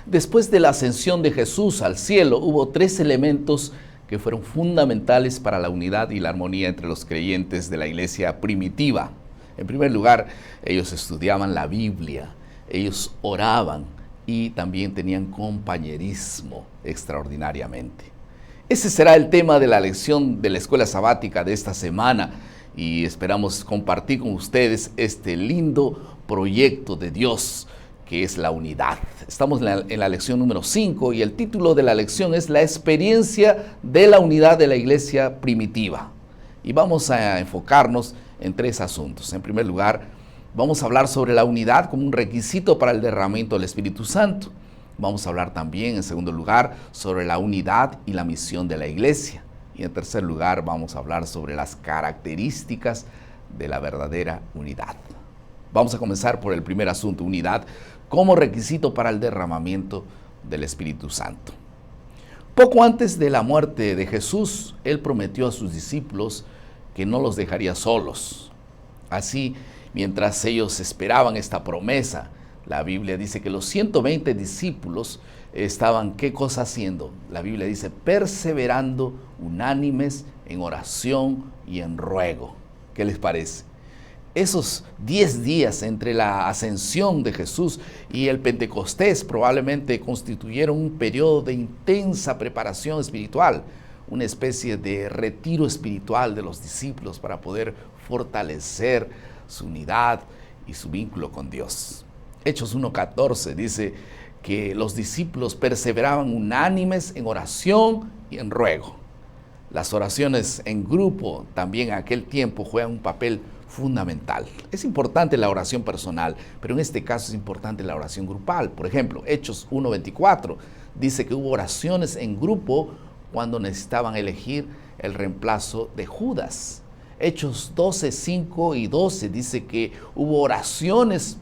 Después de la ascensión de Jesús al cielo, hubo tres elementos que fueron fundamentales para la unidad y la armonía entre los creyentes de la iglesia primitiva. En primer lugar, ellos estudiaban la Biblia, ellos oraban y también tenían compañerismo extraordinariamente. Ese será el tema de la lección de la escuela sabática de esta semana y esperamos compartir con ustedes este lindo proyecto de Dios que es la unidad. Estamos en la lección número 5 y el título de la lección es La experiencia de la unidad de la iglesia primitiva. Y vamos a enfocarnos en tres asuntos. En primer lugar, vamos a hablar sobre la unidad como un requisito para el derramamiento del Espíritu Santo. Vamos a hablar también, en segundo lugar, sobre la unidad y la misión de la iglesia. Y en tercer lugar, vamos a hablar sobre las características de la verdadera unidad. Vamos a comenzar por el primer asunto, unidad como requisito para el derramamiento del Espíritu Santo. Poco antes de la muerte de Jesús, Él prometió a sus discípulos que no los dejaría solos. Así, mientras ellos esperaban esta promesa, la Biblia dice que los 120 discípulos estaban, ¿qué cosa haciendo? La Biblia dice, perseverando unánimes en oración y en ruego. ¿Qué les parece? Esos 10 días entre la ascensión de Jesús y el Pentecostés probablemente constituyeron un periodo de intensa preparación espiritual, una especie de retiro espiritual de los discípulos para poder fortalecer su unidad y su vínculo con Dios. Hechos 1:14 dice que los discípulos perseveraban unánimes en oración y en ruego. Las oraciones en grupo también en aquel tiempo juegan un papel fundamental. Es importante la oración personal, pero en este caso es importante la oración grupal. Por ejemplo, Hechos 1:24 dice que hubo oraciones en grupo cuando necesitaban elegir el reemplazo de Judas. Hechos 12:5 y 12 dice que hubo oraciones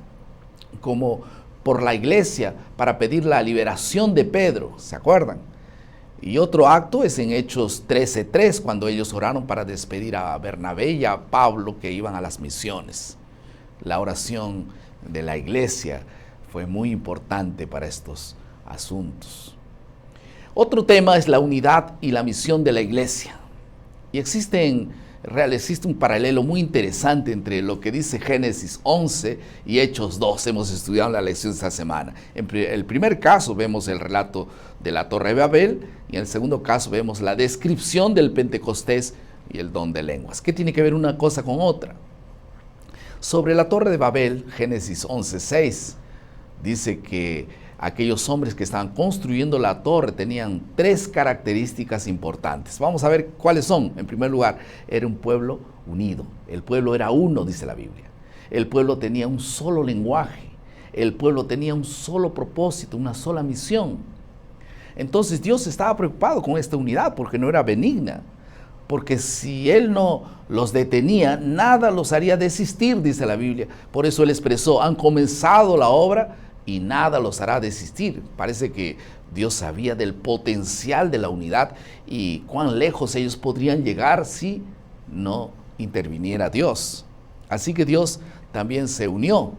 como por la iglesia para pedir la liberación de Pedro, ¿se acuerdan? Y otro acto es en Hechos 13:3, cuando ellos oraron para despedir a Bernabé y a Pablo que iban a las misiones. La oración de la iglesia fue muy importante para estos asuntos. Otro tema es la unidad y la misión de la iglesia. Y existe un paralelo muy interesante entre lo que dice Génesis 11 y Hechos 2. Hemos estudiado en la lección de esta semana. En el primer caso vemos el relato de la Torre de Babel y en el segundo caso vemos la descripción del Pentecostés y el don de lenguas. ¿Qué tiene que ver una cosa con otra? Sobre la Torre de Babel, Génesis 11:6 dice que aquellos hombres que estaban construyendo la torre tenían tres características importantes. Vamos a ver cuáles son. En primer lugar, era un pueblo unido. El pueblo era uno, dice la Biblia. El pueblo tenía un solo lenguaje. El pueblo tenía un solo propósito, una sola misión. Entonces Dios estaba preocupado con esta unidad porque no era benigna. Porque si Él no los detenía, nada los haría desistir, dice la Biblia. Por eso Él expresó, han comenzado la obra y nada los hará desistir. Parece que Dios sabía del potencial de la unidad y cuán lejos ellos podrían llegar si no interviniera Dios. Así que Dios también se unió.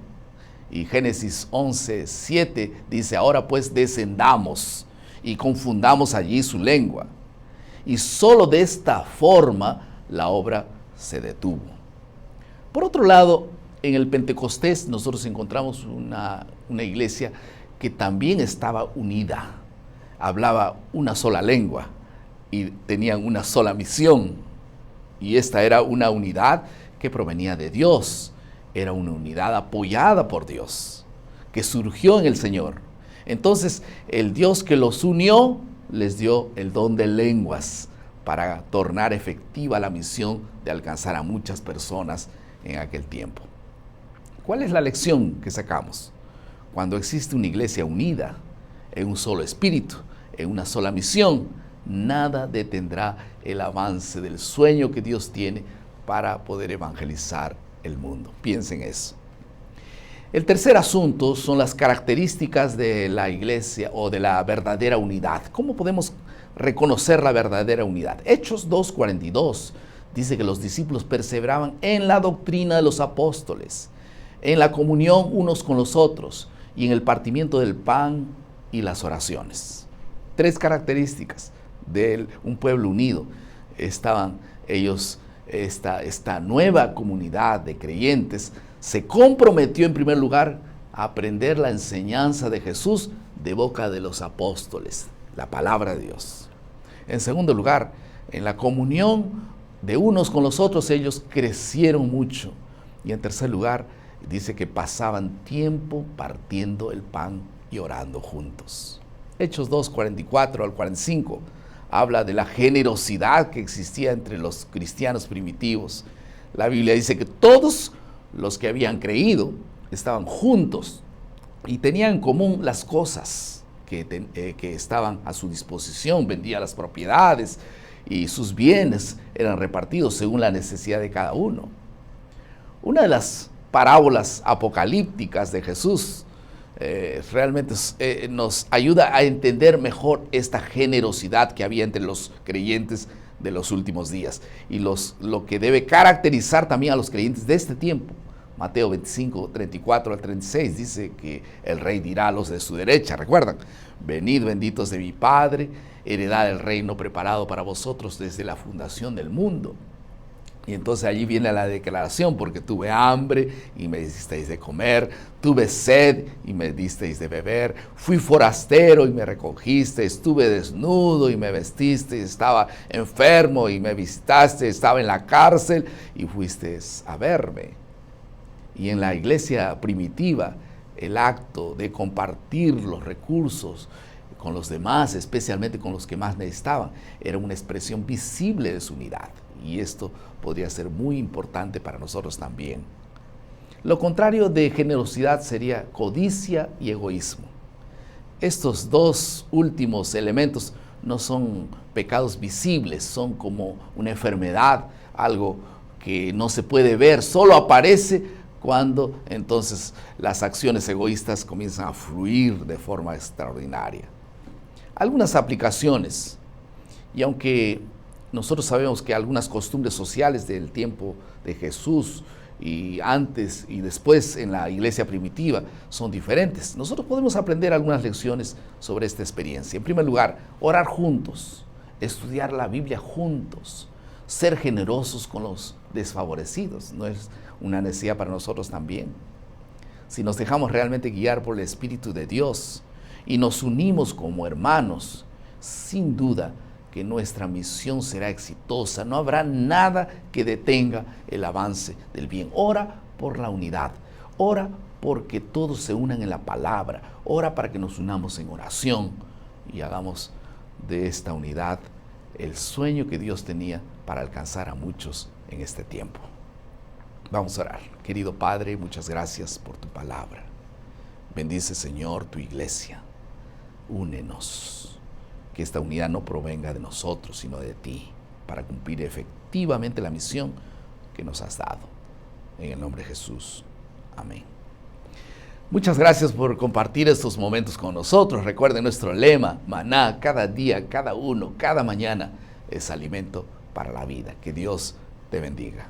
Y Génesis 11:7 dice, ahora pues descendamos y confundamos allí su lengua. Y solo de esta forma la obra se detuvo. Por otro lado, en el Pentecostés nosotros encontramos una iglesia que también estaba unida, hablaba una sola lengua y tenían una sola misión. Y esta era una unidad que provenía de Dios, era una unidad apoyada por Dios, que surgió en el Señor. Entonces el Dios que los unió les dio el don de lenguas para tornar efectiva la misión de alcanzar a muchas personas en aquel tiempo. ¿Cuál es la lección que sacamos? Cuando existe una iglesia unida, en un solo espíritu, en una sola misión, nada detendrá el avance del sueño que Dios tiene para poder evangelizar el mundo. Piensen eso. El tercer asunto son las características de la iglesia o de la verdadera unidad. ¿Cómo podemos reconocer la verdadera unidad? Hechos 2:42 dice que los discípulos perseveraban en la doctrina de los apóstoles, en la comunión unos con los otros y en el partimiento del pan y las oraciones. Tres características de un pueblo unido. Estaban ellos, esta nueva comunidad de creyentes se comprometió en primer lugar a aprender la enseñanza de Jesús de boca de los apóstoles, la palabra de Dios. En segundo lugar, en la comunión de unos con los otros, ellos crecieron mucho. Y en tercer lugar, dice que pasaban tiempo partiendo el pan y orando juntos. Hechos 2, 44 al 45 habla de la generosidad que existía entre los cristianos primitivos. La Biblia dice que todos los que habían creído estaban juntos y tenían en común las cosas que estaban a su disposición. Vendían las propiedades y sus bienes eran repartidos según la necesidad de cada uno. Una de las parábolas apocalípticas de Jesús realmente nos ayuda a entender mejor esta generosidad que había entre los creyentes de los últimos días y lo que debe caracterizar también a los creyentes de este tiempo. Mateo 25, 34 al 36 dice que el rey dirá a los de su derecha, recuerdan, venid benditos de mi Padre, heredad del reino preparado para vosotros desde la fundación del mundo. Y entonces allí viene la declaración, porque tuve hambre y me disteis de comer, tuve sed y me disteis de beber, fui forastero y me recogisteis, estuve desnudo y me vestisteis, estaba enfermo y me visitaste, estaba en la cárcel y fuisteis a verme. Y en la iglesia primitiva, el acto de compartir los recursos con los demás, especialmente con los que más necesitaban, era una expresión visible de su unidad. Y esto podría ser muy importante para nosotros también. Lo contrario de generosidad sería codicia y egoísmo. Estos dos últimos elementos no son pecados visibles, son como una enfermedad, algo que no se puede ver, solo aparece cuando entonces las acciones egoístas comienzan a fluir de forma extraordinaria. Algunas aplicaciones, y aunque nosotros sabemos que algunas costumbres sociales del tiempo de Jesús y antes y después en la iglesia primitiva son diferentes, nosotros podemos aprender algunas lecciones sobre esta experiencia. En primer lugar, orar juntos, estudiar la Biblia juntos, ser generosos con los desfavorecidos, no es una necesidad para nosotros también. Si nos dejamos realmente guiar por el Espíritu de Dios y nos unimos como hermanos, sin duda que nuestra misión será exitosa. No habrá nada que detenga el avance del bien. Ora por la unidad. Ora porque todos se unan en la palabra. Ora para que nos unamos en oración y hagamos de esta unidad el sueño que Dios tenía para alcanzar a muchos en este tiempo. Vamos a orar. Querido Padre, muchas gracias por tu palabra. Bendice, Señor, tu iglesia. Únenos. Que esta unidad no provenga de nosotros, sino de ti, para cumplir efectivamente la misión que nos has dado. En el nombre de Jesús. Amén. Muchas gracias por compartir estos momentos con nosotros. Recuerden nuestro lema, maná, cada día, cada uno, cada mañana es alimento para la vida. Que Dios te bendiga.